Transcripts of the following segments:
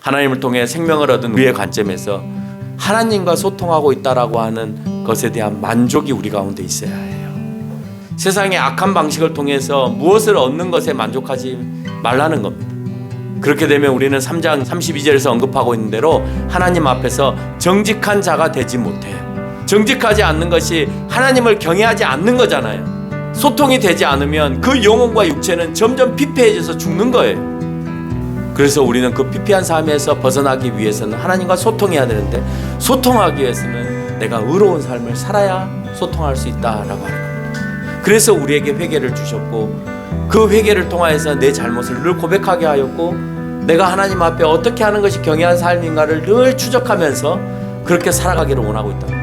하나님을 통해 생명을 얻은 우리의 관점에서 하나님과 소통하고 있다라고 하는 것에 대한 만족이 우리 가운데 있어야 해요. 세상의 악한 방식을 통해서 무엇을 얻는 것에 만족하지 말라는 겁니다. 그렇게 되면 우리는 3장 32절에서 언급하고 있는 대로 하나님 앞에서 정직한 자가 되지 못해요. 정직하지 않는 것이 하나님을 경외하지 않는 거잖아요. 소통이 되지 않으면 그 영혼과 육체는 점점 피폐해져서 죽는 거예요. 그래서 우리는 그 피폐한 삶에서 벗어나기 위해서는 하나님과 소통해야 되는데, 소통하기 위해서는 내가 의로운 삶을 살아야 소통할 수 있다라고 하는 겁니다. 그래서 우리에게 회개를 주셨고, 그 회개를 통하여서 내 잘못을 늘 고백하게 하였고, 내가 하나님 앞에 어떻게 하는 것이 경외한 삶인가를 늘 추적하면서 그렇게 살아가기를 원하고 있다.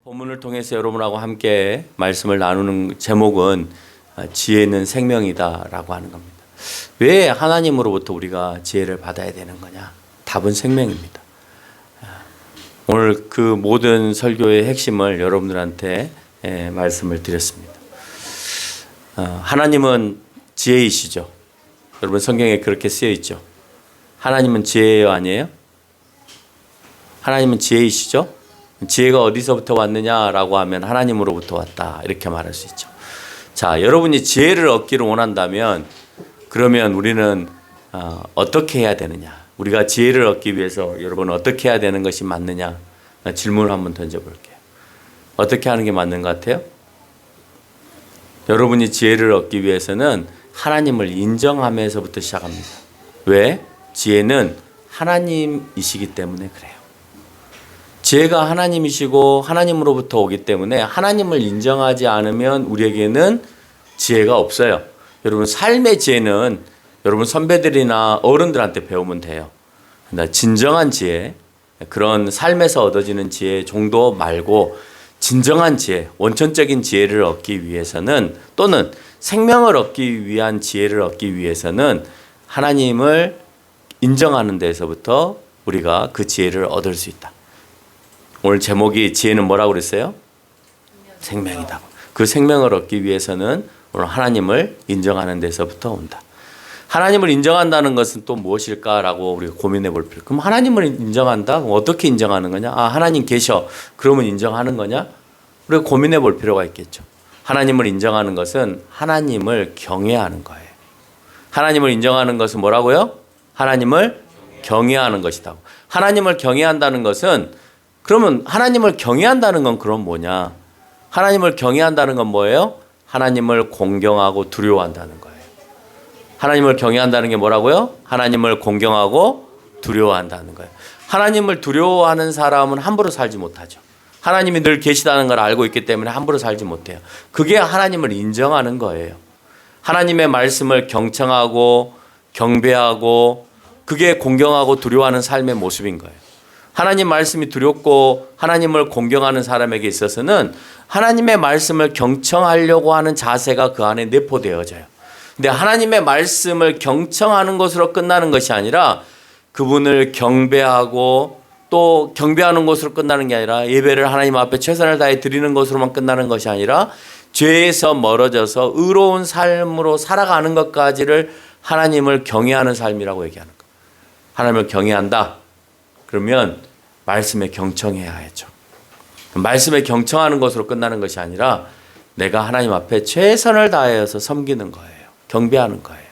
본문을 통해서 여러분하고 함께 말씀을 나누는 제목은 지혜는 생명이다라고 하는 겁니다. 왜 하나님으로부터 우리가 지혜를 받아야 되는 거냐? 답은 생명입니다. 오늘 그 모든 설교의 핵심을 여러분들한테 말씀을 드렸습니다. 하나님은 지혜이시죠. 여러분 성경에 그렇게 쓰여 있죠. 하나님은 지혜예요, 아니에요? 하나님은 지혜이시죠. 지혜가 어디서부터 왔느냐라고 하면 하나님으로부터 왔다, 이렇게 말할 수 있죠. 자, 여러분이 지혜를 얻기를 원한다면 그러면 우리는 어떻게 해야 되느냐? 우리가 지혜를 얻기 위해서 여러분 어떻게 해야 되는 것이 맞느냐? 질문을 한번 던져볼게요. 어떻게 하는 게 맞는 것 같아요? 여러분이 지혜를 얻기 위해서는 하나님을 인정하면서부터 시작합니다. 왜? 지혜는 하나님이시기 때문에 그래요. 지혜가 하나님이시고 하나님으로부터 오기 때문에 하나님을 인정하지 않으면 우리에게는 지혜가 없어요. 여러분 삶의 지혜는 여러분 선배들이나 어른들한테 배우면 돼요. 진정한 지혜, 그런 삶에서 얻어지는 지혜 정도 말고 진정한 지혜, 원천적인 지혜를 얻기 위해서는, 또는 생명을 얻기 위한 지혜를 얻기 위해서는 하나님을 인정하는 데서부터 우리가 그 지혜를 얻을 수 있다. 오늘 제목이 지혜는 뭐라고 그랬어요? 생명이다. 그 생명을 얻기 위해서는 오늘 하나님을 인정하는 데서부터 온다. 하나님을 인정한다는 것은 또 무엇일까라고 우리가 고민해 볼 필요. 그럼 하나님을 인정한다? 그럼 어떻게 인정하는 거냐? 하나님 계셔. 그러면 인정하는 거냐? 우리가 고민해 볼 필요가 있겠죠. 하나님을 인정하는 것은 하나님을 경외하는 거예요. 하나님을 인정하는 것은 뭐라고요? 하나님을 경외하는 것이다. 하나님을 경외한다는 것은, 그러면 하나님을 경외한다는 건 그럼 뭐냐? 하나님을 경외한다는 건 뭐예요? 하나님을 공경하고 두려워한다는 거예요. 하나님을 경외한다는 게 뭐라고요? 하나님을 공경하고 두려워한다는 거예요. 하나님을 두려워하는 사람은 함부로 살지 못하죠. 하나님이 늘 계시다는 걸 알고 있기 때문에 함부로 살지 못해요. 그게 하나님을 인정하는 거예요. 하나님의 말씀을 경청하고 경배하고, 그게 공경하고 두려워하는 삶의 모습인 거예요. 하나님 말씀이 두렵고 하나님을 공경하는 사람에게 있어서는 하나님의 말씀을 경청하려고 하는 자세가 그 안에 내포되어져요. 근데 하나님의 말씀을 경청하는 것으로 끝나는 것이 아니라 그분을 경배하고 또 경배하는 것으로 끝나는 게 아니라 예배를 하나님 앞에 최선을 다해 드리는 것으로만 끝나는 것이 아니라 죄에서 멀어져서 의로운 삶으로 살아가는 것까지를 하나님을 경외하는 삶이라고 얘기하는 거예요. 하나님을 경외한다. 그러면 말씀에 경청해야죠. 말씀에 경청하는 것으로 끝나는 것이 아니라 내가 하나님 앞에 최선을 다해서 섬기는 거예요. 경배하는 거예요.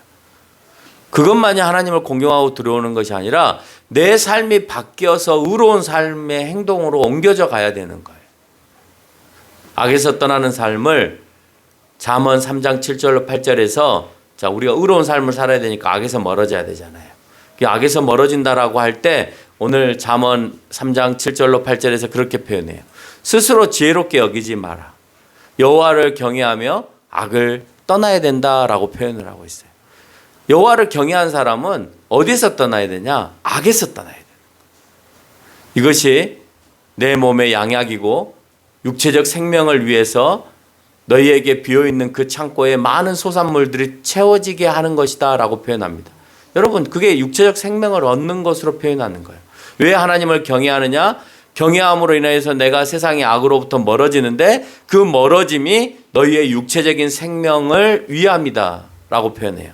그것만이 하나님을 공경하고 두려워하는 것이 아니라 내 삶이 바뀌어서 의로운 삶의 행동으로 옮겨져 가야 되는 거예요. 악에서 떠나는 삶을 잠언 3장 7절로 8절에서, 자, 우리가 의로운 삶을 살아야 되니까 악에서 멀어져야 되잖아요. 악에서 멀어진다라고 할 때 오늘 잠언 3장 7절로 8절에서 그렇게 표현해요. 스스로 지혜롭게 여기지 마라. 여호와를 경외하며 악을 떠나야 된다라고 표현을 하고 있어요. 여호와를 경외한 사람은 어디서 떠나야 되냐? 악에서 떠나야 돼요. 이것이 내 몸의 양약이고 육체적 생명을 위해서 너희에게 비어있는 그 창고에 많은 소산물들이 채워지게 하는 것이다 라고 표현합니다. 여러분, 그게 육체적 생명을 얻는 것으로 표현하는 거예요. 왜 하나님을 경외하느냐? 경외함으로 인해서 내가 세상의 악으로부터 멀어지는데 그 멀어짐이 너희의 육체적인 생명을 위함이다 라고 표현해요.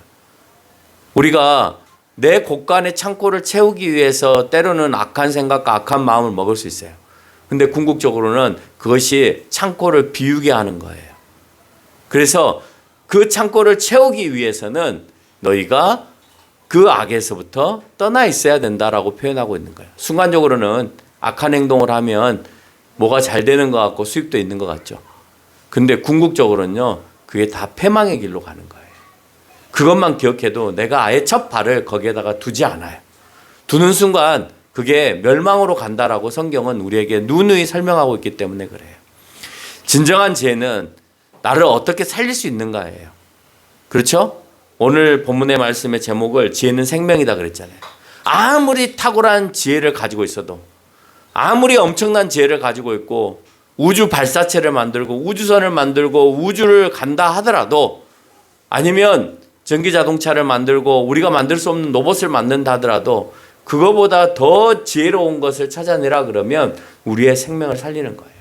우리가 내 곳간의 창고를 채우기 위해서 때로는 악한 생각과 악한 마음을 먹을 수 있어요. 근데 궁극적으로는 그것이 창고를 비우게 하는 거예요. 그래서 그 창고를 채우기 위해서는 너희가 그 악에서부터 떠나 있어야 된다라고 표현하고 있는 거예요. 순간적으로는 악한 행동을 하면 뭐가 잘 되는 것 같고 수익도 있는 것 같죠. 근데 궁극적으로는요, 그게 다 패망의 길로 가는 거예요. 그것만 기억해도 내가 아예 첫 발을 거기에다가 두지 않아요. 두는 순간 그게 멸망으로 간다라고 성경은 우리에게 누누이 설명하고 있기 때문에 그래요. 진정한 지혜는 나를 어떻게 살릴 수 있는가예요. 그렇죠? 오늘 본문의 말씀의 제목을 지혜는 생명이다 그랬잖아요. 아무리 탁월한 지혜를 가지고 있어도, 아무리 엄청난 지혜를 가지고 있고 우주 발사체를 만들고 우주선을 만들고 우주를 간다 하더라도, 아니면 전기자동차를 만들고 우리가 만들 수 없는 로봇을 만든다 하더라도 그거보다 더 지혜로운 것을 찾아내라 그러면 우리의 생명을 살리는 거예요.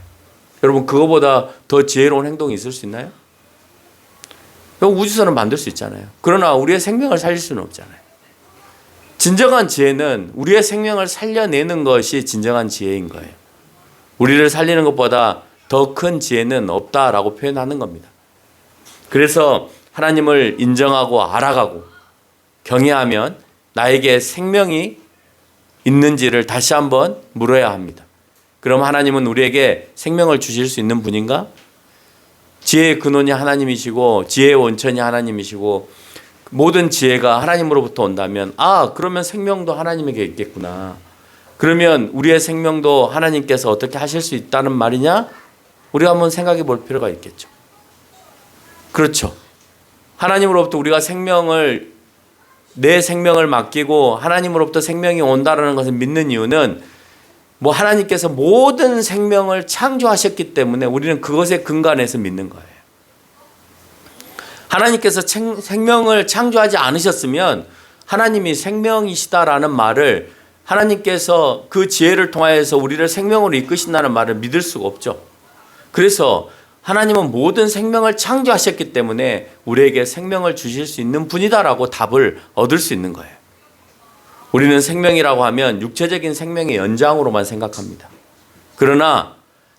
여러분, 그거보다 더 지혜로운 행동이 있을 수 있나요? 우주선을 만들 수 있잖아요. 그러나 우리의 생명을 살릴 수는 없잖아요. 진정한 지혜는 우리의 생명을 살려내는 것이 진정한 지혜인 거예요. 우리를 살리는 것보다 더 큰 지혜는 없다라고 표현하는 겁니다. 그래서 하나님을 인정하고 알아가고 경외하면 나에게 생명이 있는지를 다시 한번 물어야 합니다. 그럼 하나님은 우리에게 생명을 주실 수 있는 분인가? 지혜의 근원이 하나님이시고 지혜의 원천이 하나님이시고 모든 지혜가 하나님으로부터 온다면, 그러면 생명도 하나님에게 있겠구나. 그러면 우리의 생명도 하나님께서 어떻게 하실 수 있다는 말이냐? 우리가 한번 생각해 볼 필요가 있겠죠. 그렇죠. 하나님으로부터 우리가 내 생명을 맡기고 하나님으로부터 생명이 온다라는 것을 믿는 이유는 하나님께서 모든 생명을 창조하셨기 때문에 우리는 그것에 근간해서 믿는 거예요. 하나님께서 생명을 창조하지 않으셨으면 하나님이 생명이시다라는 말을, 하나님께서 그 지혜를 통하여서 우리를 생명으로 이끄신다는 말을 믿을 수가 없죠. 그래서 하나님은 모든 생명을 창조하셨기 때문에 우리에게 생명을 주실 수 있는 분이다라고 답을 얻을 수 있는 거예요. 우리는 생명이라고 하면 육체적인 생명의 연장으로만 생각합니다. 그러나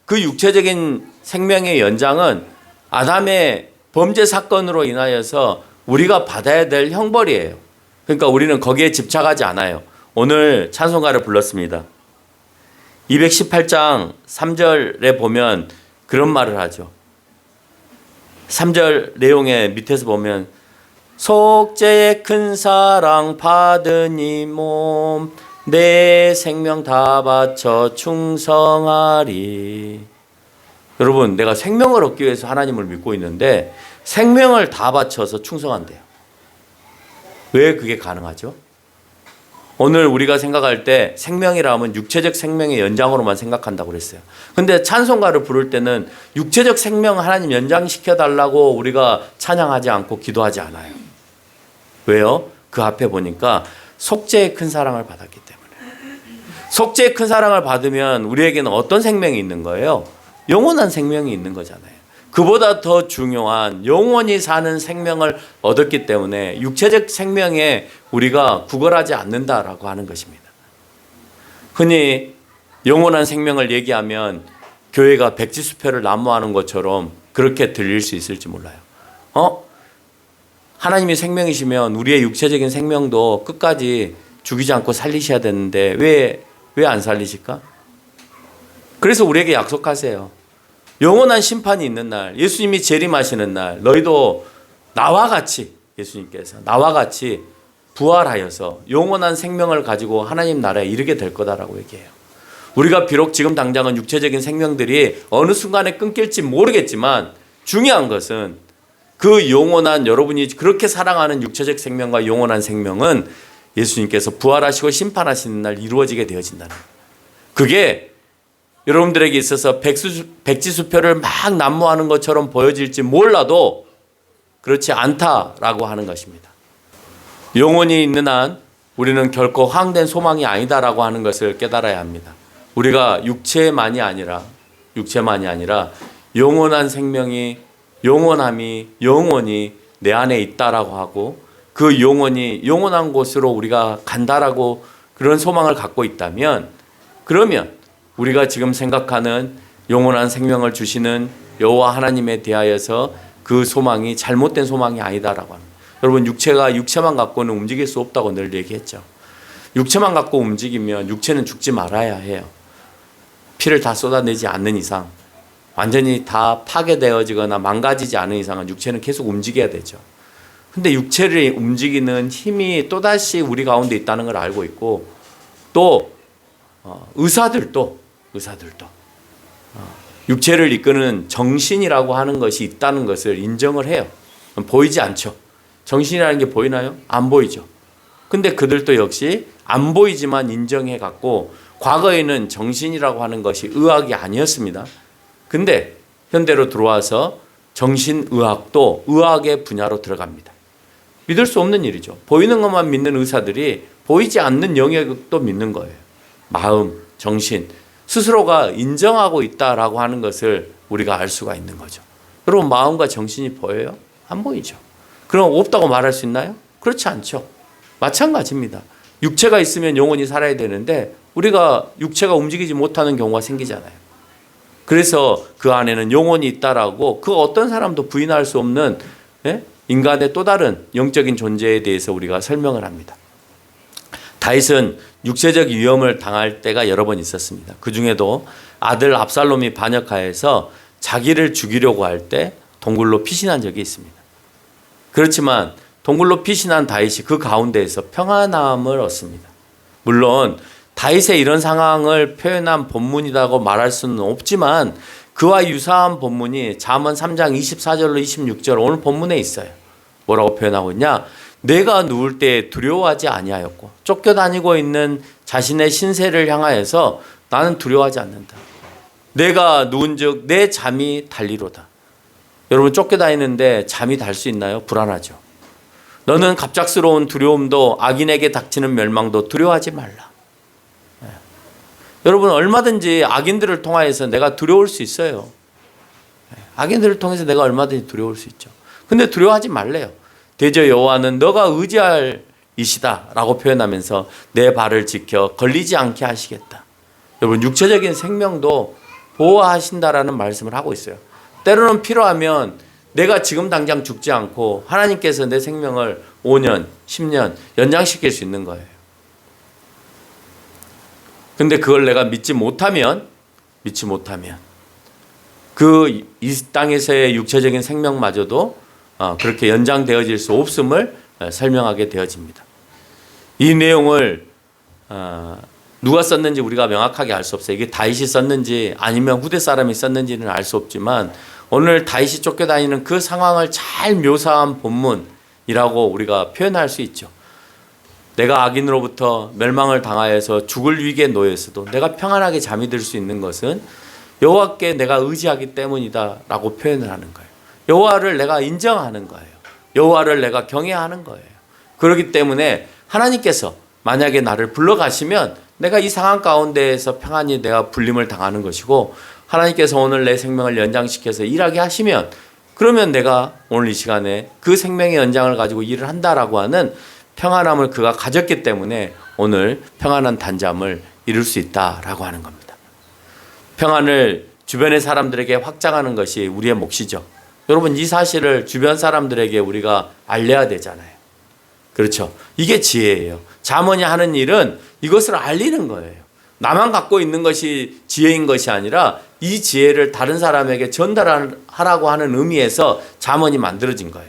그 육체적인 생명의 연장은 아담의 범죄 사건으로 인하여서 우리가 받아야 될 형벌이에요. 그러니까 우리는 거기에 집착하지 않아요. 오늘 찬송가를 불렀습니다. 218장 3절에 보면 그런 말을 하죠. 3절 내용의 밑에서 보면 속죄의 큰 사랑 받은 이 몸 내 생명 다 바쳐 충성하리. 여러분, 내가 생명을 얻기 위해서 하나님을 믿고 있는데 생명을 다 바쳐서 충성한대요. 왜 그게 가능하죠? 오늘 우리가 생각할 때 생명이라 하면 육체적 생명의 연장으로만 생각한다고 그랬어요. 근데 찬송가를 부를 때는 육체적 생명 하나님 연장시켜달라고 우리가 찬양하지 않고 기도하지 않아요. 왜요? 그 앞에 보니까 속죄의 큰 사랑을 받았기 때문에. 속죄의 큰 사랑을 받으면 우리에게는 어떤 생명이 있는 거예요? 영원한 생명이 있는 거잖아요. 그보다 더 중요한 영원히 사는 생명을 얻었기 때문에 육체적 생명에 우리가 구걸하지 않는다라고 하는 것입니다. 흔히 영원한 생명을 얘기하면 교회가 백지수표를 난무하는 것처럼 그렇게 들릴 수 있을지 몰라요. 하나님이 생명이시면 우리의 육체적인 생명도 끝까지 죽이지 않고 살리셔야 되는데 왜 안 살리실까? 그래서 우리에게 약속하세요. 영원한 심판이 있는 날, 예수님이 재림하시는 날, 너희도 나와 같이, 예수님께서 나와 같이 부활하여서 영원한 생명을 가지고 하나님 나라에 이르게 될 거다라고 얘기해요. 우리가 비록 지금 당장은 육체적인 생명들이 어느 순간에 끊길지 모르겠지만 중요한 것은 그 영원한, 여러분이 그렇게 사랑하는 육체적 생명과 영원한 생명은 예수님께서 부활하시고 심판하시는 날 이루어지게 되어진다는 거예요. 그게 여러분들에게 있어서 백지수표를 막 난무하는 것처럼 보여질지 몰라도 그렇지 않다라고 하는 것입니다. 영원히 있는 한 우리는 결코 허황된 소망이 아니다라고 하는 것을 깨달아야 합니다. 우리가 육체만이 아니라 영원한 생명이 영원함이 영원히 내 안에 있다라고 하고 그 영원히 영원한 곳으로 우리가 간다라고 그런 소망을 갖고 있다면 그러면 우리가 지금 생각하는 영원한 생명을 주시는 여호와 하나님에 대하여서 그 소망이 잘못된 소망이 아니다라고 합니다. 여러분 육체가 육체만 갖고는 움직일 수 없다고 늘 얘기했죠. 육체만 갖고 움직이면 육체는 죽지 말아야 해요. 피를 다 쏟아내지 않는 이상 완전히 다 파괴되어지거나 망가지지 않은 이상은 육체는 계속 움직여야 되죠. 근데 육체를 움직이는 힘이 또다시 우리 가운데 있다는 걸 알고 있고 또 의사들도 육체를 이끄는 정신이라고 하는 것이 있다는 것을 인정을 해요. 보이지 않죠. 정신이라는 게 보이나요? 안 보이죠. 근데 그들도 역시 안 보이지만 인정해 갖고 과거에는 정신이라고 하는 것이 의학이 아니었습니다. 근데 현대로 들어와서 정신의학도 의학의 분야로 들어갑니다. 믿을 수 없는 일이죠. 보이는 것만 믿는 의사들이 보이지 않는 영역도 믿는 거예요. 마음, 정신, 스스로가 인정하고 있다라고 하는 것을 우리가 알 수가 있는 거죠. 여러분 마음과 정신이 보여요? 안 보이죠. 그럼 없다고 말할 수 있나요? 그렇지 않죠. 마찬가지입니다. 육체가 있으면 영혼이 살아야 되는데 우리가 육체가 움직이지 못하는 경우가 생기잖아요. 그래서 그 안에는 영혼이 있다라고 그 어떤 사람도 부인할 수 없는 인간의 또 다른 영적인 존재에 대해서 우리가 설명을 합니다. 다윗은 육체적 위험을 당할 때가 여러 번 있었습니다. 그 중에도 아들 압살롬이 반역하여서 자기를 죽이려고 할 때 동굴로 피신한 적이 있습니다. 그렇지만 동굴로 피신한 다윗이 그 가운데에서 평안함을 얻습니다. 물론 다윗의 이런 상황을 표현한 본문이라고 말할 수는 없지만 그와 유사한 본문이 잠언 3장 24절로 26절 오늘 본문에 있어요. 뭐라고 표현하고 있냐? 내가 누울 때 두려워하지 아니하였고 쫓겨다니고 있는 자신의 신세를 향하여서 나는 두려워하지 않는다. 내가 누운즉 내 잠이 달리로다. 여러분 쫓겨다니는데 잠이 달 수 있나요? 불안하죠. 너는 갑작스러운 두려움도 악인에게 닥치는 멸망도 두려워하지 말라. 여러분 얼마든지 악인들을 통하여서 내가 두려울 수 있어요. 악인들을 통해서 내가 얼마든지 두려울 수 있죠. 근데 두려워하지 말래요. 대저 여호와는 너가 의지할 이시다 라고 표현하면서 내 발을 지켜 걸리지 않게 하시겠다. 여러분 육체적인 생명도 보호하신다라는 말씀을 하고 있어요. 때로는 필요하면 내가 지금 당장 죽지 않고 하나님께서 내 생명을 5년, 10년 연장시킬 수 있는 거예요. 근데 그걸 내가 믿지 못하면 그 이 땅에서의 육체적인 생명마저도 그렇게 연장되어질 수 없음을 설명하게 되어집니다. 이 내용을 누가 썼는지 우리가 명확하게 알 수 없어요. 이게 다윗이 썼는지 아니면 후대 사람이 썼는지는 알 수 없지만 오늘 다윗이 쫓겨다니는 그 상황을 잘 묘사한 본문이라고 우리가 표현할 수 있죠. 내가 악인으로부터 멸망을 당하여서 죽을 위기에 놓였어도 내가 평안하게 잠이 들 수 있는 것은 여호와께 내가 의지하기 때문이다라고 표현을 하는 거예요. 여호와를 내가 인정하는 거예요. 여호와를 내가 경외하는 거예요. 그렇기 때문에 하나님께서 만약에 나를 불러가시면 내가 이 상황 가운데에서 평안히 내가 불림을 당하는 것이고 하나님께서 오늘 내 생명을 연장시켜서 일하게 하시면 그러면 내가 오늘 이 시간에 그 생명의 연장을 가지고 일을 한다라고 하는 평안함을 그가 가졌기 때문에 오늘 평안한 단잠을 이룰 수 있다라고 하는 겁니다. 평안을 주변의 사람들에게 확장하는 것이 우리의 몫이죠. 여러분 이 사실을 주변 사람들에게 우리가 알려야 되잖아요. 그렇죠. 이게 지혜예요. 잠언이 하는 일은 이것을 알리는 거예요. 나만 갖고 있는 것이 지혜인 것이 아니라 이 지혜를 다른 사람에게 전달하라고 하는 의미에서 잠언이 만들어진 거예요.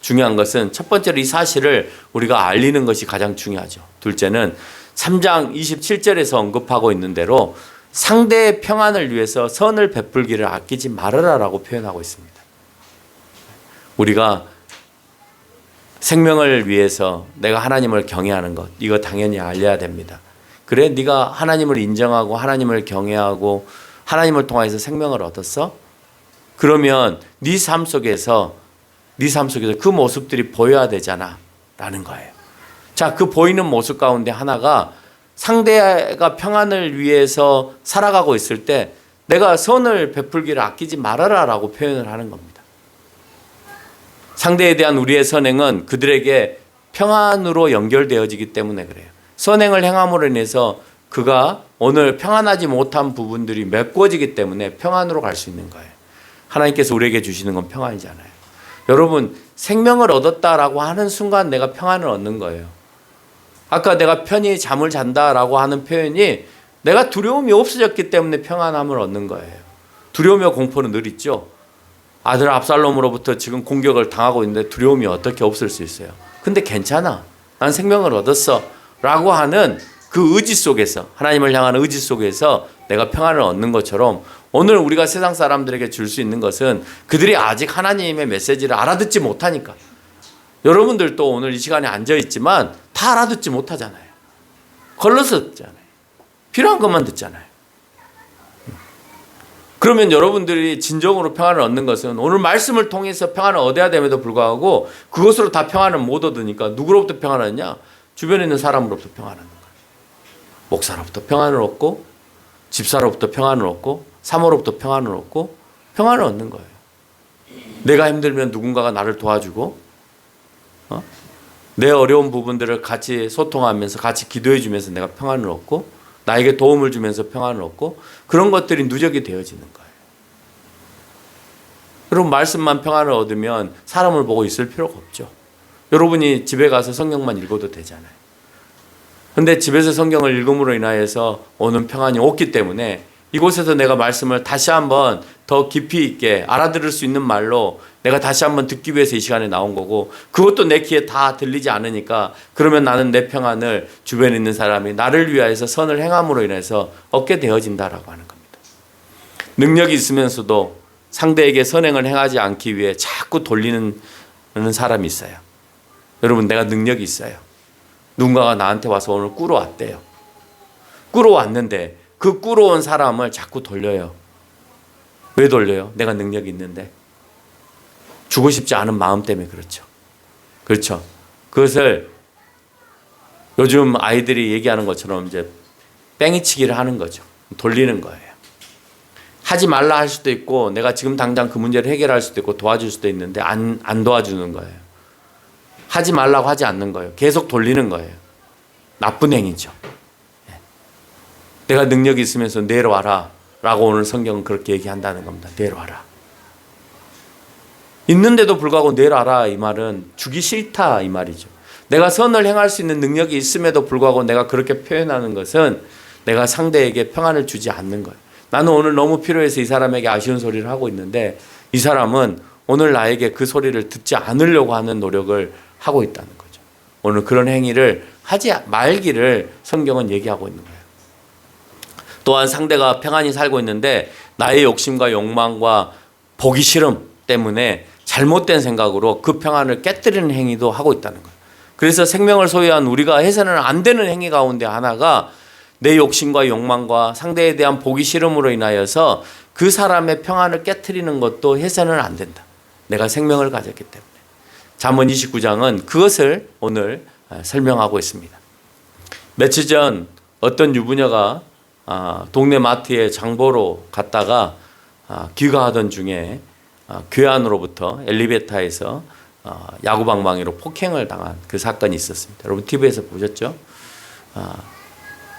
중요한 것은 첫 번째로 이 사실을 우리가 알리는 것이 가장 중요하죠. 둘째는 3장 27절에서 언급하고 있는 대로 상대의 평안을 위해서 선을 베풀기를 아끼지 말아라라고 표현하고 있습니다. 우리가 생명을 위해서 내가 하나님을 경외하는 것 이거 당연히 알려야 됩니다. 그래 네가 하나님을 인정하고 하나님을 경외하고 하나님을 통해서 생명을 얻었어? 그러면 네 삶 속에서 그 모습들이 보여야 되잖아 라는 거예요. 자, 그 보이는 모습 가운데 하나가 상대가 평안을 위해서 살아가고 있을 때 내가 선을 베풀기를 아끼지 말아라 라고 표현을 하는 겁니다. 상대에 대한 우리의 선행은 그들에게 평안으로 연결되어지기 때문에 그래요. 선행을 행함으로 인해서 그가 오늘 평안하지 못한 부분들이 메꿔지기 때문에 평안으로 갈 수 있는 거예요. 하나님께서 우리에게 주시는 건 평안이잖아요. 여러분, 생명을 얻었다라고 하는 순간 내가 평안을 얻는 거예요. 아까 내가 편히 잠을 잔다라고 하는 표현이 내가 두려움이 없어졌기 때문에 평안함을 얻는 거예요. 두려움과 공포는 늘 있죠. 아들 압살롬으로부터 지금 공격을 당하고 있는데 두려움이 어떻게 없을 수 있어요. 근데 괜찮아. 난 생명을 얻었어. 라고 하는 그 의지 속에서, 하나님을 향한 의지 속에서 내가 평안을 얻는 것처럼 오늘 우리가 세상 사람들에게 줄 수 있는 것은 그들이 아직 하나님의 메시지를 알아듣지 못하니까. 여러분들도 오늘 이 시간에 앉아있지만 다 알아듣지 못하잖아요. 걸러서 듣잖아요. 필요한 것만 듣잖아요. 그러면 여러분들이 진정으로 평안을 얻는 것은 오늘 말씀을 통해서 평안을 얻어야 됨에도 불구하고 그것으로 다 평안을 못 얻으니까 누구로부터 평안을 얻냐? 주변에 있는 사람으로부터 평안을 얻는 거예요. 목사로부터 평안을 얻고 집사로부터 평안을 얻고 사모로부터 평안을 얻고 평안을 얻는 거예요. 내가 힘들면 누군가가 나를 도와주고 내 어려운 부분들을 같이 소통하면서 같이 기도해 주면서 내가 평안을 얻고 나에게 도움을 주면서 평안을 얻고 그런 것들이 누적이 되어지는 거예요. 여러분 말씀만 평안을 얻으면 사람을 보고 있을 필요가 없죠. 여러분이 집에 가서 성경만 읽어도 되잖아요. 그런데 집에서 성경을 읽음으로 인하여서 오는 평안이 없기 때문에 이곳에서 내가 말씀을 다시 한번 더 깊이 있게 알아들을 수 있는 말로 내가 다시 한번 듣기 위해서 이 시간에 나온 거고 그것도 내 귀에 다 들리지 않으니까 그러면 나는 내 평안을 주변에 있는 사람이 나를 위하여서 선을 행함으로 인해서 얻게 되어진다라고 하는 겁니다. 능력이 있으면서도 상대에게 선행을 행하지 않기 위해 자꾸 돌리는 사람이 있어요. 여러분 내가 능력이 있어요. 누군가가 나한테 와서 오늘 꿇어왔대요. 꿇어왔는데 그 꿇어온 사람을 자꾸 돌려요. 왜 돌려요? 내가 능력이 있는데. 주고 싶지 않은 마음 때문에 그렇죠. 그렇죠. 그것을 요즘 아이들이 얘기하는 것처럼 이제 뺑이치기를 하는 거죠. 돌리는 거예요. 하지 말라 할 수도 있고 내가 지금 당장 그 문제를 해결할 수도 있고 도와줄 수도 있는데 안 도와주는 거예요. 하지 말라고 하지 않는 거예요. 계속 돌리는 거예요. 나쁜 행위죠. 내가 능력이 있으면서 내려와라 라고 오늘 성경은 그렇게 얘기한다는 겁니다. 내려와라. 있는데도 불구하고 내려와라 이 말은 주기 싫다 이 말이죠. 내가 선을 행할 수 있는 능력이 있음에도 불구하고 내가 그렇게 표현하는 것은 내가 상대에게 평안을 주지 않는 거예요. 나는 오늘 너무 필요해서 이 사람에게 아쉬운 소리를 하고 있는데 이 사람은 오늘 나에게 그 소리를 듣지 않으려고 하는 노력을 하고 있다는 거죠. 오늘 그런 행위를 하지 말기를 성경은 얘기하고 있는 거예요. 또한 상대가 평안히 살고 있는데 나의 욕심과 욕망과 보기 싫음 때문에 잘못된 생각으로 그 평안을 깨뜨리는 행위도 하고 있다는 거예요. 그래서 생명을 소유한 우리가 해서는 안 되는 행위 가운데 하나가 내 욕심과 욕망과 상대에 대한 보기 싫음으로 인하여서 그 사람의 평안을 깨뜨리는 것도 해서는 안 된다. 내가 생명을 가졌기 때문에. 잠언 29장은 그것을 오늘 설명하고 있습니다. 며칠 전 어떤 유부녀가 동네 마트에 장보러 갔다가 귀가하던 중에 교회 안으로부터 엘리베이터에서 야구방망이로 폭행을 당한 그 사건이 있었습니다. 여러분 TV에서 보셨죠?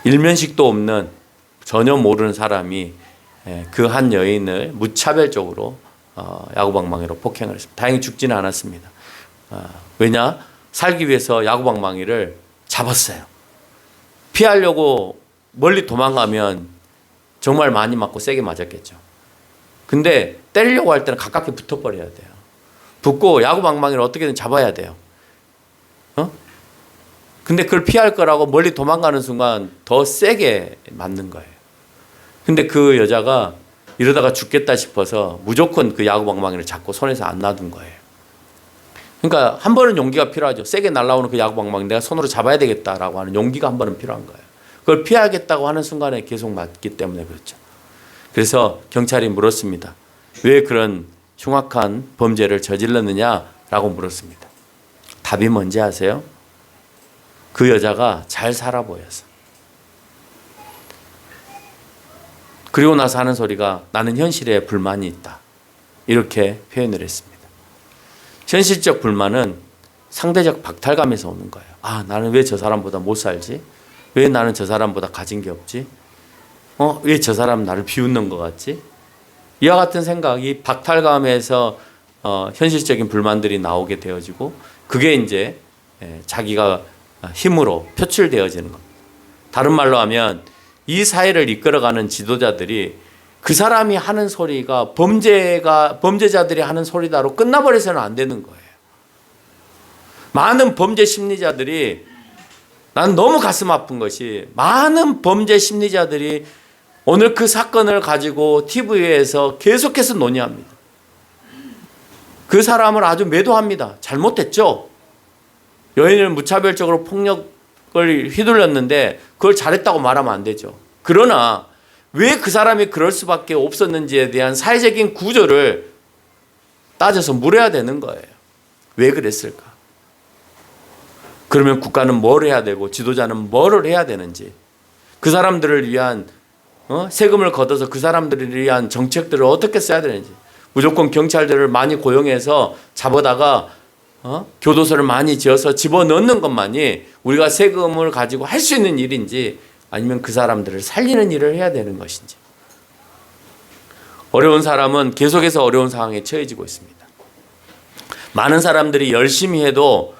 일면식도 없는 전혀 모르는 사람이 그 한 여인을 무차별적으로 야구방망이로 폭행을 했습니다. 다행히 죽지는 않았습니다. 왜냐? 살기 위해서 야구방망이를 잡았어요. 피하려고 멀리 도망가면 정말 많이 맞고 세게 맞았겠죠. 근데 때리려고 할 때는 가깝게 붙어버려야 돼요. 붙고 야구방망이를 어떻게든 잡아야 돼요. 근데 그걸 피할 거라고 멀리 도망가는 순간 더 세게 맞는 거예요. 근데 그 여자가 이러다가 죽겠다 싶어서 무조건 그 야구방망이를 잡고 손에서 안 놔둔 거예요. 그러니까 한 번은 용기가 필요하죠. 세게 날아오는 그 야구방망이 내가 손으로 잡아야 되겠다라고 하는 용기가 한 번은 필요한 거예요. 그걸 피하겠다고 하는 순간에 계속 맞기 때문에 그렇죠. 그래서 경찰이 물었습니다. 왜 그런 흉악한 범죄를 저질렀느냐라고 물었습니다. 답이 뭔지 아세요? 그 여자가 잘 살아 보여서. 그리고 나서 하는 소리가 나는 현실에 불만이 있다. 이렇게 표현을 했습니다. 현실적 불만은 상대적 박탈감에서 오는 거예요. 아, 나는 왜 저 사람보다 못 살지? 왜 나는 저 사람보다 가진 게 없지? 왜 저 사람 나를 비웃는 것 같지? 이와 같은 생각이 박탈감에서 현실적인 불만들이 나오게 되어지고 그게 이제 자기가 힘으로 표출되어지는 겁니다. 다른 말로 하면 이 사회를 이끌어가는 지도자들이 그 사람이 하는 소리가 범죄자들이 하는 소리다로 끝나버려서는 안 되는 거예요. 많은 범죄 심리자들이 난 너무 가슴 아픈 것이 많은 범죄 심리자들이 오늘 그 사건을 가지고 TV에서 계속해서 논의합니다. 그 사람을 아주 매도합니다. 잘못했죠. 여인을 무차별적으로 폭력을 휘둘렀는데 그걸 잘했다고 말하면 안 되죠. 그러나 왜 그 사람이 그럴 수밖에 없었는지에 대한 사회적인 구조를 따져서 물어야 되는 거예요. 왜 그랬을까? 그러면 국가는 뭘 해야 되고 지도자는 뭐를 해야 되는지 그 사람들을 위한 세금을 걷어서 그 사람들을 위한 정책들을 어떻게 써야 되는지 무조건 경찰들을 많이 고용해서 잡아다가 교도소를 많이 지어서 집어넣는 것만이 우리가 세금을 가지고 할 수 있는 일인지 아니면 그 사람들을 살리는 일을 해야 되는 것인지 어려운 사람은 계속해서 어려운 상황에 처해지고 있습니다. 많은 사람들이 열심히 해도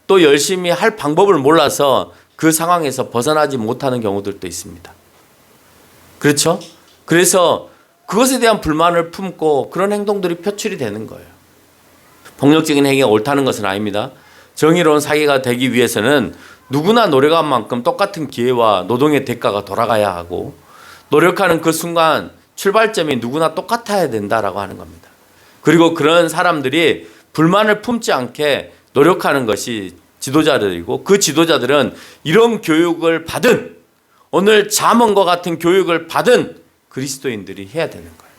또 열심히 할 방법을 몰라서 그 상황에서 벗어나지 못하는 경우들도 있습니다. 그렇죠? 그래서 그것에 대한 불만을 품고 그런 행동들이 표출이 되는 거예요. 폭력적인 행위가 옳다는 것은 아닙니다. 정의로운 사회가 되기 위해서는 누구나 노력한 만큼 똑같은 기회와 노동의 대가가 돌아가야 하고 노력하는 그 순간 출발점이 누구나 똑같아야 된다라고 하는 겁니다. 그리고 그런 사람들이 불만을 품지 않게 노력하는 것이 지도자들이고 그 지도자들은 이런 교육을 받은 오늘 잠언과 같은 교육을 받은 그리스도인들이 해야 되는 거예요.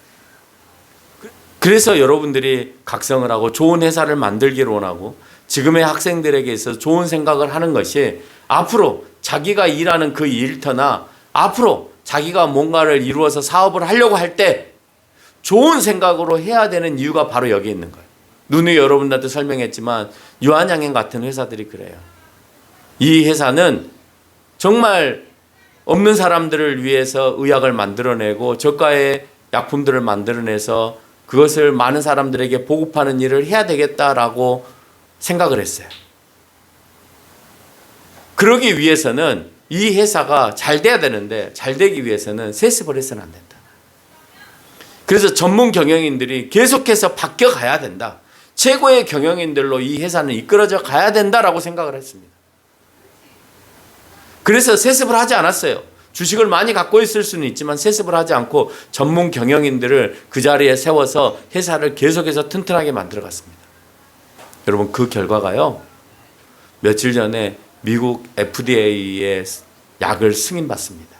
그래서 여러분들이 각성을 하고 좋은 회사를 만들기를 원하고 지금의 학생들에게 있어서 좋은 생각을 하는 것이 앞으로 자기가 일하는 그 일터나 앞으로 자기가 뭔가를 이루어서 사업을 하려고 할 때 좋은 생각으로 해야 되는 이유가 바로 여기 있는 거예요. 누누이 여러분들한테 설명했지만 유한양행 같은 회사들이 그래요. 이 회사는 정말 없는 사람들을 위해서 의약을 만들어내고 저가의 약품들을 만들어내서 그것을 많은 사람들에게 보급하는 일을 해야 되겠다라고 생각을 했어요. 그러기 위해서는 이 회사가 잘 돼야 되는데 잘 되기 위해서는 세습을 해서는 안 된다. 그래서 전문 경영인들이 계속해서 바뀌어가야 된다. 최고의 경영인들로 이 회사는 이끌어져 가야 된다라고 생각을 했습니다. 그래서 세습을 하지 않았어요. 주식을 많이 갖고 있을 수는 있지만 세습을 하지 않고 전문 경영인들을 그 자리에 세워서 회사를 계속해서 튼튼하게 만들어 갔습니다. 여러분 그 결과가요. 며칠 전에 미국 FDA의 약을 승인받습니다.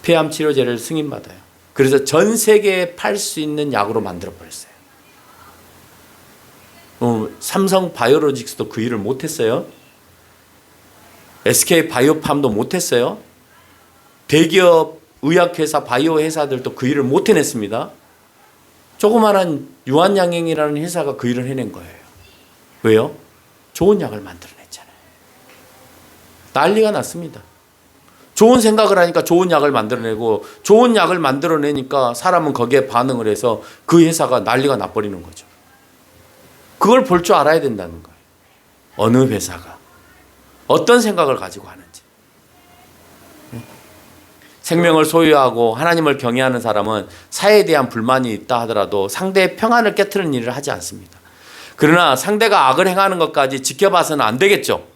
폐암 치료제를 승인받아요. 그래서 전 세계에 팔 수 있는 약으로 만들어 버렸어요. 삼성 바이오로직스도 그 일을 못했어요. SK 바이오팜도 못했어요. 대기업 의약회사 바이오 회사들도 그 일을 못 해냈습니다. 조그마한 유한양행이라는 회사가 그 일을 해낸 거예요. 왜요? 좋은 약을 만들어냈잖아요. 난리가 났습니다. 좋은 생각을 하니까 좋은 약을 만들어내고 좋은 약을 만들어내니까 사람은 거기에 반응을 해서 그 회사가 난리가 나버리는 거죠. 그걸 볼 줄 알아야 된다는 거예요. 어느 회사가 어떤 생각을 가지고 하는지. 생명을 소유하고 하나님을 경외하는 사람은 사회에 대한 불만이 있다 하더라도 상대의 평안을 깨트리는 일을 하지 않습니다. 그러나 상대가 악을 행하는 것까지 지켜봐서는 안 되겠죠.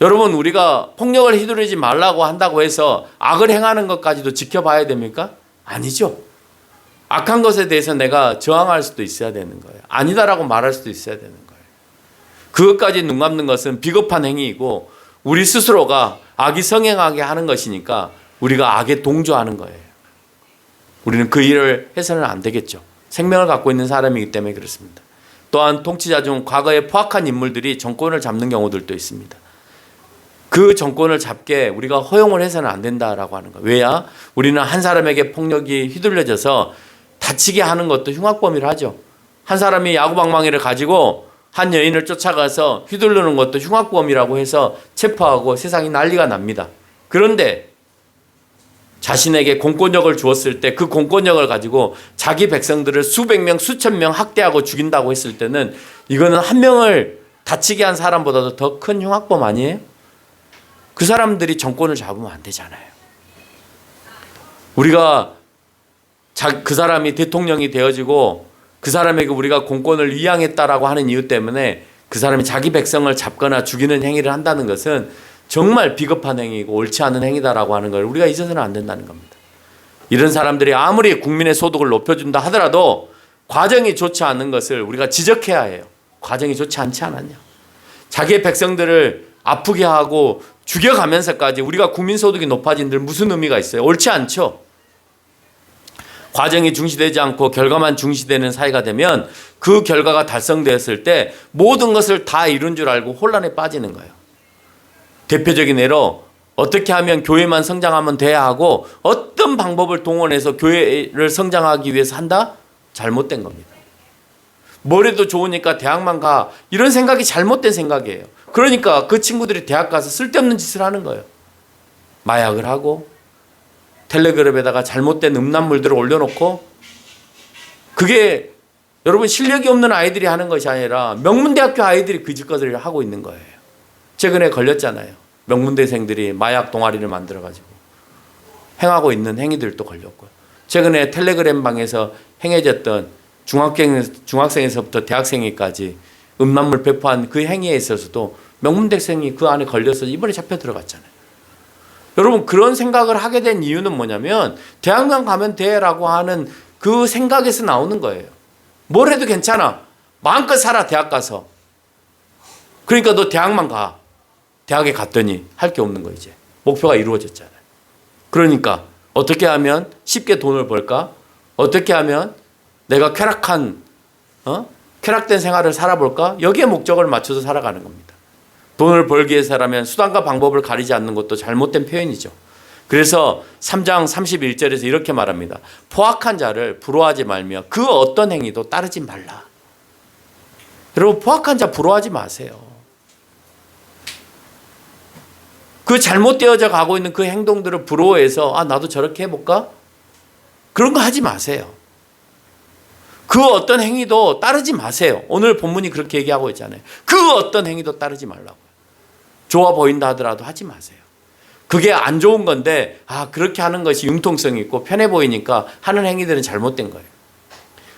여러분 우리가 폭력을 휘두르지 말라고 한다고 해서 악을 행하는 것까지도 지켜봐야 됩니까? 아니죠. 악한 것에 대해서 내가 저항할 수도 있어야 되는 거예요. 아니다라고 말할 수도 있어야 되는 거예요. 그것까지 눈 감는 것은 비겁한 행위이고 우리 스스로가 악이 성행하게 하는 것이니까 우리가 악에 동조하는 거예요. 우리는 그 일을 해서는 안 되겠죠. 생명을 갖고 있는 사람이기 때문에 그렇습니다. 또한 통치자 중 과거에 포악한 인물들이 정권을 잡는 경우들도 있습니다. 그 정권을 잡게 우리가 허용을 해서는 안 된다라고 하는 거예요. 왜야? 우리는 한 사람에게 폭력이 휘둘려져서 다치게 하는 것도 흉악범위를 하죠. 한 사람이 야구방망이를 가지고 한 여인을 쫓아가서 휘두르는 것도 흉악범이라고 해서 체포하고 세상이 난리가 납니다. 그런데 자신에게 공권력을 주었을 때 그 공권력을 가지고 자기 백성들을 수백 명, 수천 명 학대하고 죽인다고 했을 때는 이거는 한 명을 다치게 한 사람보다도 더 큰 흉악범 아니에요? 그 사람들이 정권을 잡으면 안 되잖아요. 우리가 그 사람이 대통령이 되어지고 그 사람에게 우리가 공권을 위양했다라고 하는 이유 때문에 그 사람이 자기 백성을 잡거나 죽이는 행위를 한다는 것은 정말 비겁한 행위고 옳지 않은 행위다라고 하는 걸 우리가 잊어서는 안 된다는 겁니다. 이런 사람들이 아무리 국민의 소득을 높여준다 하더라도 과정이 좋지 않은 것을 우리가 지적해야 해요. 과정이 좋지 않지 않았냐. 자기의 백성들을 아프게 하고 죽여가면서까지 우리가 국민 소득이 높아진 데 무슨 의미가 있어요? 옳지 않죠. 과정이 중시되지 않고 결과만 중시되는 사회가 되면 그 결과가 달성되었을 때 모든 것을 다 이룬 줄 알고 혼란에 빠지는 거예요. 대표적인 예로 어떻게 하면 교회만 성장하면 돼야 하고 어떤 방법을 동원해서 교회를 성장하기 위해서 한다? 잘못된 겁니다. 뭘 해도 좋으니까 대학만 가. 이런 생각이 잘못된 생각이에요. 그러니까 그 친구들이 대학 가서 쓸데없는 짓을 하는 거예요. 마약을 하고 텔레그램에다가 잘못된 음란물들을 올려놓고 그게 여러분 실력이 없는 아이들이 하는 것이 아니라 명문대학교 아이들이 그 짓거리를 하고 있는 거예요. 최근에 걸렸잖아요. 명문대생들이 마약 동아리를 만들어가지고 행하고 있는 행위들도 걸렸고요. 최근에 텔레그램 방에서 행해졌던 중학생에서부터 대학생까지 음란물 배포한 그 행위에 있어서도 명문대생이 그 안에 걸려서 이번에 잡혀 들어갔잖아요. 여러분 그런 생각을 하게 된 이유는 뭐냐면 대학만 가면 돼라고 하는 그 생각에서 나오는 거예요. 뭘 해도 괜찮아. 마음껏 살아 대학 가서. 그러니까 너 대학만 가. 대학에 갔더니 할 게 없는 거 이제. 목표가 이루어졌잖아요. 그러니까 어떻게 하면 쉽게 돈을 벌까? 어떻게 하면 내가 쾌락된 생활을 살아볼까? 여기에 목적을 맞춰서 살아가는 겁니다. 돈을 벌기 위해서라면 수단과 방법을 가리지 않는 것도 잘못된 표현이죠. 그래서 3장 31절에서 이렇게 말합니다. 포악한 자를 부러워하지 말며 그 어떤 행위도 따르지 말라. 여러분 포악한 자 부러워하지 마세요. 그 잘못되어져 가고 있는 그 행동들을 부러워해서 나도 저렇게 해볼까? 그런 거 하지 마세요. 그 어떤 행위도 따르지 마세요. 오늘 본문이 그렇게 얘기하고 있잖아요. 그 어떤 행위도 따르지 말라고요. 좋아 보인다 하더라도 하지 마세요. 그게 안 좋은 건데 그렇게 하는 것이 융통성이 있고 편해 보이니까 하는 행위들은 잘못된 거예요.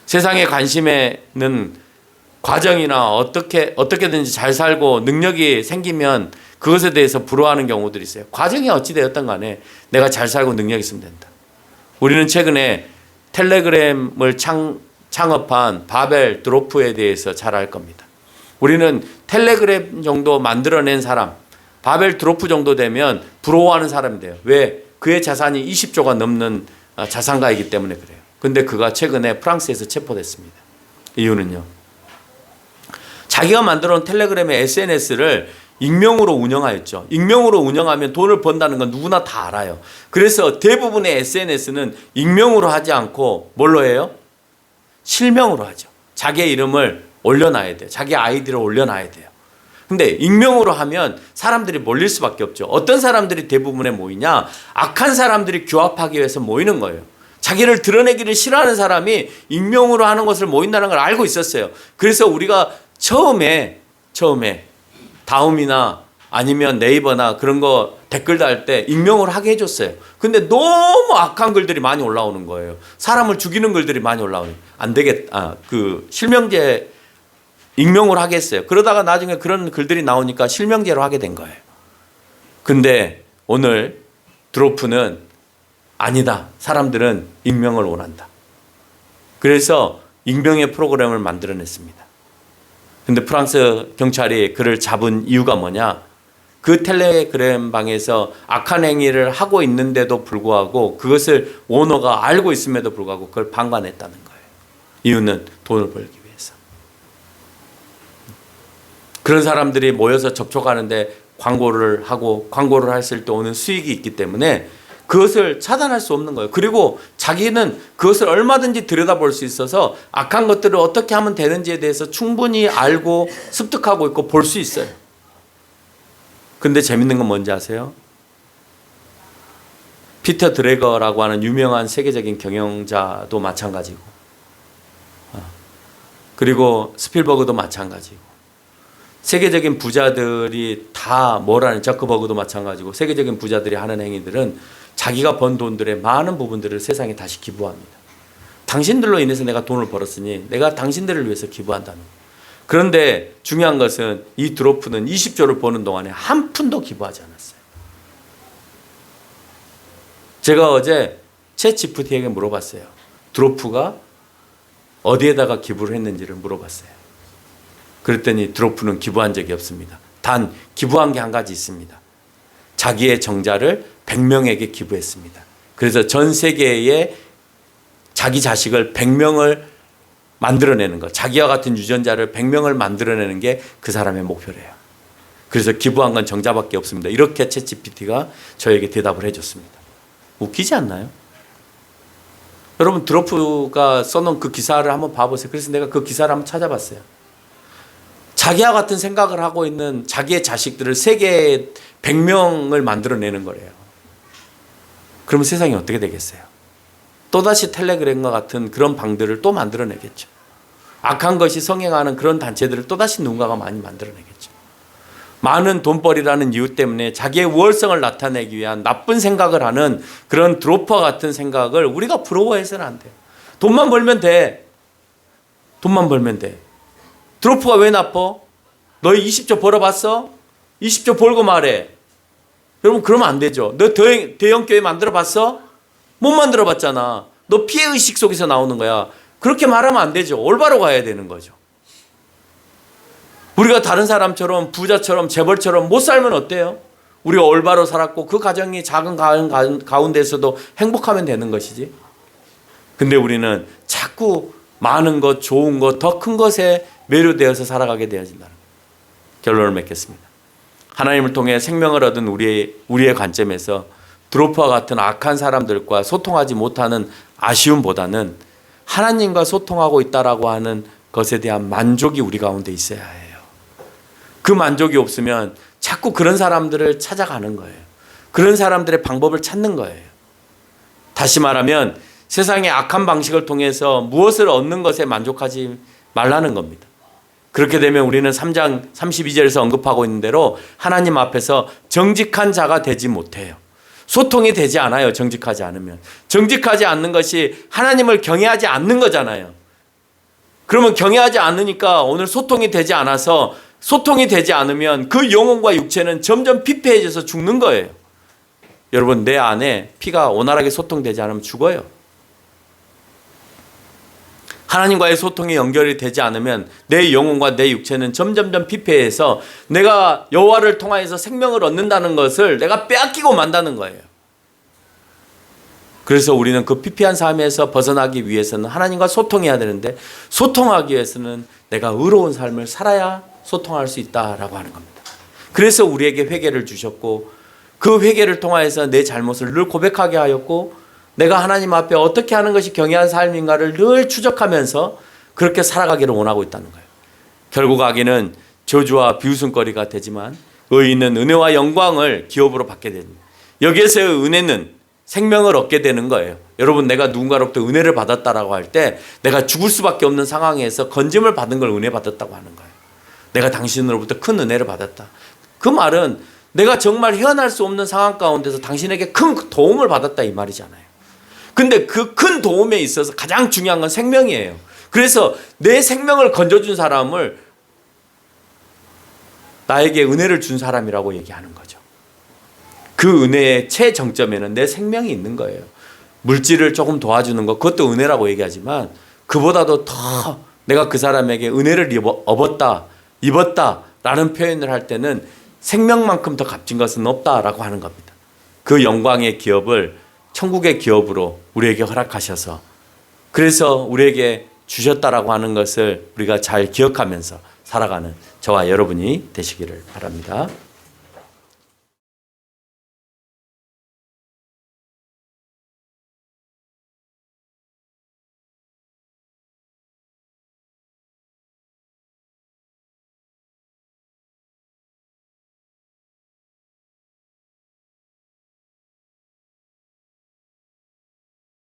세상의 관심에는 과정이나 어떻게든지 잘 살고 능력이 생기면 그것에 대해서 부러워하는 경우들이 있어요. 과정이 어찌 되었든 간에 내가 잘 살고 능력이 있으면 된다. 우리는 최근에 텔레그램을 창업한 바벨 드로프에 대해서 잘 알 겁니다. 우리는 텔레그램 정도 만들어낸 사람, 바벨 드로프 정도 되면 부러워하는 사람이 돼요. 왜? 그의 자산이 20조가 넘는 자산가이기 때문에 그래요. 근데 그가 최근에 프랑스에서 체포됐습니다. 이유는요. 자기가 만들어놓은 텔레그램의 SNS를 익명으로 운영하였죠. 익명으로 운영하면 돈을 번다는 건 누구나 다 알아요. 그래서 대부분의 SNS는 익명으로 하지 않고 뭘로 해요? 실명으로 하죠. 자기의 이름을 올려놔야 돼요. 자기 아이디를 올려놔야 돼요. 근데 익명으로 하면 사람들이 몰릴 수밖에 없죠. 어떤 사람들이 대부분에 모이냐? 악한 사람들이 규합하기 위해서 모이는 거예요. 자기를 드러내기를 싫어하는 사람이 익명으로 하는 것을 모인다는 걸 알고 있었어요. 그래서 우리가 처음에 다음이나 아니면 네이버나 그런 거 댓글 달 때 익명으로 하게 해줬어요. 근데 너무 악한 글들이 많이 올라오는 거예요. 사람을 죽이는 글들이 많이 올라오는. 안 되겠다. 그 실명제 익명으로 하겠어요. 그러다가 나중에 그런 글들이 나오니까 실명제로 하게 된 거예요. 근데 오늘 드로프는 아니다. 사람들은 익명을 원한다. 그래서 익명의 프로그램을 만들어냈습니다. 근데 프랑스 경찰이 그를 잡은 이유가 뭐냐? 그 텔레그램 방에서 악한 행위를 하고 있는데도 불구하고 그것을 오너가 알고 있음에도 불구하고 그걸 방관했다는 거예요. 이유는 돈을 벌기 위해서. 그런 사람들이 모여서 접촉하는데 광고를 하고 광고를 했을 때 오는 수익이 있기 때문에 그것을 차단할 수 없는 거예요. 그리고 자기는 그것을 얼마든지 들여다볼 수 있어서 악한 것들을 어떻게 하면 되는지에 대해서 충분히 알고 습득하고 있고 볼 수 있어요. 근데 재밌는 건 뭔지 아세요? 피터 드래거라고 하는 유명한 세계적인 경영자도 마찬가지고, 그리고 스필버그도 마찬가지고, 세계적인 부자들이 다 뭐라는, 저크버그도 마찬가지고, 세계적인 부자들이 하는 행위들은 자기가 번 돈들의 많은 부분들을 세상에 다시 기부합니다. 당신들로 인해서 내가 돈을 벌었으니 내가 당신들을 위해서 기부한다는 거예요. 그런데 중요한 것은 이 드로프는 20조를 버는 동안에 한 푼도 기부하지 않았어요. 제가 어제 챗GPT에게 물어봤어요. 드로프가 어디에다가 기부를 했는지를 물어봤어요. 그랬더니 드로프는 기부한 적이 없습니다. 단 기부한 게 한 가지 있습니다. 자기의 정자를 100명에게 기부했습니다. 그래서 전 세계에 자기 자식을 100명을 만들어내는 것, 자기와 같은 유전자를 100명을 만들어내는 게 그 사람의 목표래요. 그래서 기부한 건 정자밖에 없습니다. 이렇게 챗GPT가 저에게 대답을 해줬습니다. 웃기지 않나요? 여러분, 드로프가 써놓은 그 기사를 한번 봐보세요. 그래서 내가 그 기사를 한번 찾아봤어요. 자기와 같은 생각을 하고 있는 자기의 자식들을 세계에 100명을 만들어내는 거래요. 그러면 세상이 어떻게 되겠어요? 또다시 텔레그램과 같은 그런 방들을 또 만들어내겠죠. 악한 것이 성행하는 그런 단체들을 또다시 누군가가 많이 만들어내겠죠. 많은 돈벌이라는 이유 때문에 자기의 우월성을 나타내기 위한 나쁜 생각을 하는 그런 드로퍼 같은 생각을 우리가 부러워해서는 안 돼요. 돈만 벌면 돼. 돈만 벌면 돼. 드로퍼가 왜 나빠? 너희 20조 벌어봤어? 20조 벌고 말해. 여러분, 그러면 안 되죠. 너 대형교회 만들어봤어? 못 만들어봤잖아. 너 피해의식 속에서 나오는 거야. 그렇게 말하면 안 되죠. 올바로 가야 되는 거죠. 우리가 다른 사람처럼 부자처럼 재벌처럼 못 살면 어때요? 우리가 올바로 살았고 그 가정이 작은 가운데서도 행복하면 되는 것이지. 근데 우리는 자꾸 많은 것, 좋은 것, 더 큰 것에 매료되어서 살아가게 되어진다는 거예요. 결론을 맺겠습니다. 하나님을 통해 생명을 얻은 우리의 관점에서 드로프와 같은 악한 사람들과 소통하지 못하는 아쉬움보다는 하나님과 소통하고 있다라고 하는 것에 대한 만족이 우리 가운데 있어야 해요. 그 만족이 없으면 자꾸 그런 사람들을 찾아가는 거예요. 그런 사람들의 방법을 찾는 거예요. 다시 말하면 세상의 악한 방식을 통해서 무엇을 얻는 것에 만족하지 말라는 겁니다. 그렇게 되면 우리는 3장 32절에서 언급하고 있는 대로 하나님 앞에서 정직한 자가 되지 못해요. 소통이 되지 않아요. 정직하지 않으면. 정직하지 않는 것이 하나님을 경외하지 않는 거잖아요. 그러면 경외하지 않으니까 오늘 소통이 되지 않아서, 소통이 되지 않으면 그 영혼과 육체는 점점 피폐해져서 죽는 거예요. 여러분, 내 안에 피가 원활하게 소통되지 않으면 죽어요. 하나님과의 소통이 연결이 되지 않으면 내 영혼과 내 육체는 점점점 피폐해서 내가 여호와를 통하여서 생명을 얻는다는 것을 내가 빼앗기고 만다는 거예요. 그래서 우리는 그 피폐한 삶에서 벗어나기 위해서는 하나님과 소통해야 되는데, 소통하기 위해서는 내가 의로운 삶을 살아야 소통할 수 있다라고 하는 겁니다. 그래서 우리에게 회개를 주셨고, 그 회개를 통하여서 내 잘못을 늘 고백하게 하였고, 내가 하나님 앞에 어떻게 하는 것이 경외한 삶인가를 늘 추적하면서 그렇게 살아가기를 원하고 있다는 거예요. 결국 악인은 저주와 비웃음거리가 되지만 의인은 은혜와 영광을 기업으로 받게 됩니다. 여기에서의 은혜는 생명을 얻게 되는 거예요. 여러분, 내가 누군가로부터 은혜를 받았다라고 할 때 내가 죽을 수밖에 없는 상황에서 건짐을 받은 걸 은혜 받았다고 하는 거예요. 내가 당신으로부터 큰 은혜를 받았다. 그 말은 내가 정말 헤어날 수 없는 상황 가운데서 당신에게 큰 도움을 받았다, 이 말이잖아요. 근데 그 큰 도움에 있어서 가장 중요한 건 생명이에요. 그래서 내 생명을 건져준 사람을 나에게 은혜를 준 사람이라고 얘기하는 거죠. 그 은혜의 최정점에는 내 생명이 있는 거예요. 물질을 조금 도와주는 것, 그것도 은혜라고 얘기하지만 그보다도 더 내가 그 사람에게 은혜를 입었다라는 표현을 할 때는 생명만큼 더 값진 것은 없다라고 하는 겁니다. 그 영광의 기업을 천국의 기업으로 우리에게 허락하셔서, 그래서 우리에게 주셨다라고 하는 것을 우리가 잘 기억하면서 살아가는 저와 여러분이 되시기를 바랍니다.